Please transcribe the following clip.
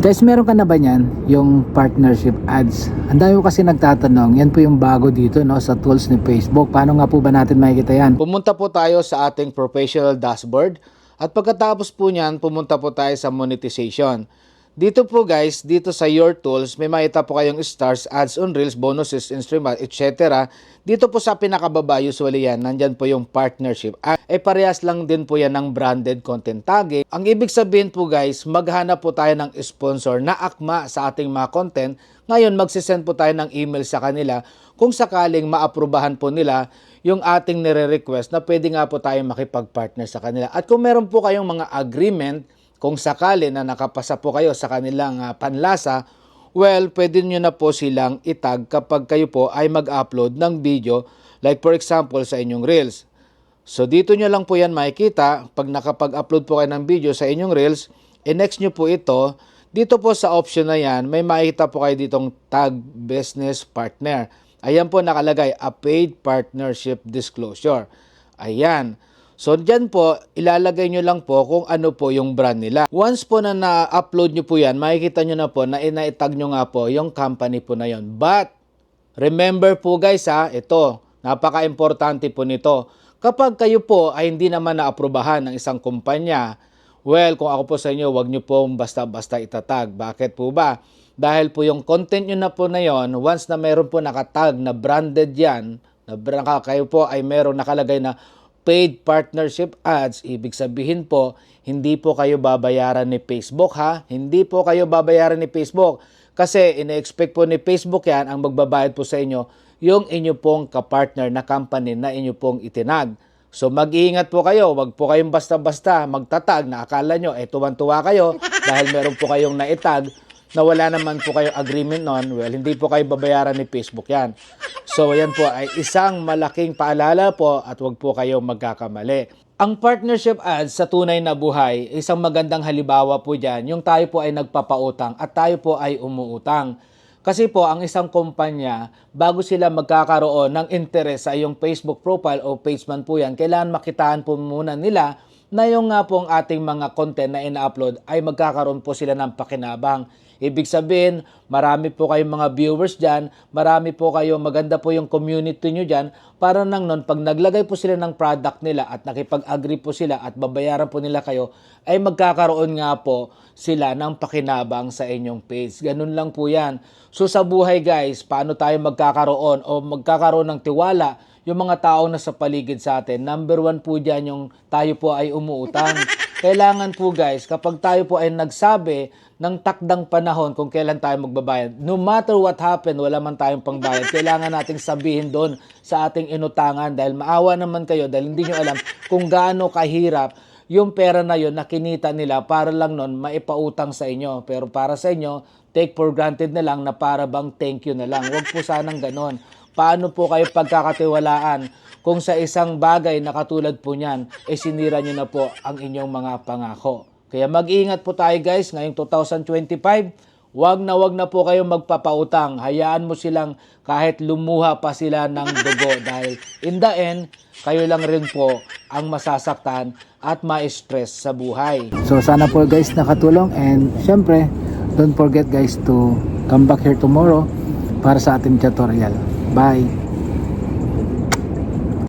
Guys, meron ka na ba niyan, yung partnership ads? Ang dami ko kasi nagtatanong, yan po yung bago dito no, sa tools ni Facebook. Paano nga po ba natin makikita yan? Pumunta po tayo sa ating professional dashboard at pagkatapos po niyan, pumunta po tayo sa monetization. Dito po guys, dito sa your tools, may makita po kayong stars, ads on reels, bonuses, instrument, etc. Dito po sa pinakababa, usually yan, nandyan po yung partnership. Parehas lang din po yan ng branded content tagging. Ang ibig sabihin po guys, maghanap po tayo ng sponsor na akma sa ating mga content. Ngayon, magsisend po tayo ng email sa kanila kung sakaling maaprubahan po nila yung ating nire-request na pwede nga po tayo makipag-partner sa kanila. At kung meron po kayong mga agreement, kung sakali na nakapasa po kayo sa kanilang panlasa, well, pwede nyo na po silang itag kapag kayo po ay mag-upload ng video, like for example sa inyong Reels. So dito nyo lang po yan makikita, pag nakapag-upload po kayo ng video sa inyong Reels, next nyo po ito, dito po sa option na yan, may makikita po kayo ditong tag business partner. Ayan po nakalagay, a paid partnership disclosure. Ayan. So, dyan po, ilalagay nyo lang po kung ano po yung brand nila. Once po na na-upload nyo po yan, makikita nyo na po na ina-tag nyo nga po yung company po na yon. But, remember po guys ito, napaka-importante po nito. Kapag kayo po ay hindi naman na-aprobahan ng isang kumpanya, well, kung ako po sa inyo, wag nyo po basta-basta itatag. Bakit po ba? Dahil po yung content nyo na po na yon, once na meron po nakatag na branded yan, na kayo po ay meron nakalagay na paid partnership ads, ibig sabihin po, hindi po kayo babayaran ni Facebook Hindi po kayo babayaran ni Facebook. Kasi ina-expect po ni Facebook yan, ang magbabayad po sa inyo, yung inyo pong kapartner na company na inyo pong itinag. So mag-iingat po kayo, wag po kayong basta-basta magtatag na akala nyo, tuwan-tuwa kayo dahil meron po kayong naitag na wala naman po kayong agreement nun, well, hindi po kayo babayaran ni Facebook yan. So, yan po ay isang malaking paalala po at wag po kayong magkakamali. Ang partnership ads sa tunay na buhay, isang magandang halimbawa po dyan, yung tayo po ay nagpapautang at tayo po ay umuutang. Kasi po, ang isang kumpanya, bago sila magkakaroon ng interest sa iyong Facebook profile o page man po yan, kailangan makitaan po muna nila na yung nga po ang ating mga content na ina-upload ay magkakaroon po sila ng pakinabang. Ibig sabihin, marami po kayong mga viewers dyan, marami po kayo, maganda po yung community nyo dyan, para nang nun, pag naglagay po sila ng product nila at nakipag-agree po sila at babayaran po nila kayo, ay magkakaroon nga po sila ng pakinabang sa inyong page. Ganun lang po yan. So sa buhay guys, paano tayo magkakaroon o magkakaroon ng tiwala yung mga tao na sa paligid sa atin? Number one po dyan yung tayo po ay umuutang. Kailangan po guys, kapag tayo po ay nagsabi ng takdang panahon kung kailan tayo magbabayad, no matter what happen, wala man tayong pangbayad, kailangan nating sabihin doon sa ating inutangan dahil maawa naman kayo dahil hindi nyo alam kung gaano kahirap yung pera na yun na kinita nila para lang nun maipautang sa inyo. Pero para sa inyo, take for granted na lang na para bang thank you na lang. Huwag po sanang ganon. Paano po kayo pagkakatiwalaan kung sa isang bagay na katulad po niyan, sinira nyo na po ang inyong mga pangako. Kaya mag-iingat po tayo guys, ngayong 2025, wag na po kayong magpapautang. Hayaan mo silang kahit lumuha pa sila ng dugo dahil in the end, kayo lang rin po ang masasaktan at ma-stress sa buhay. So sana po guys nakatulong, and syempre, don't forget guys to come back here tomorrow para sa ating tutorial. Bye!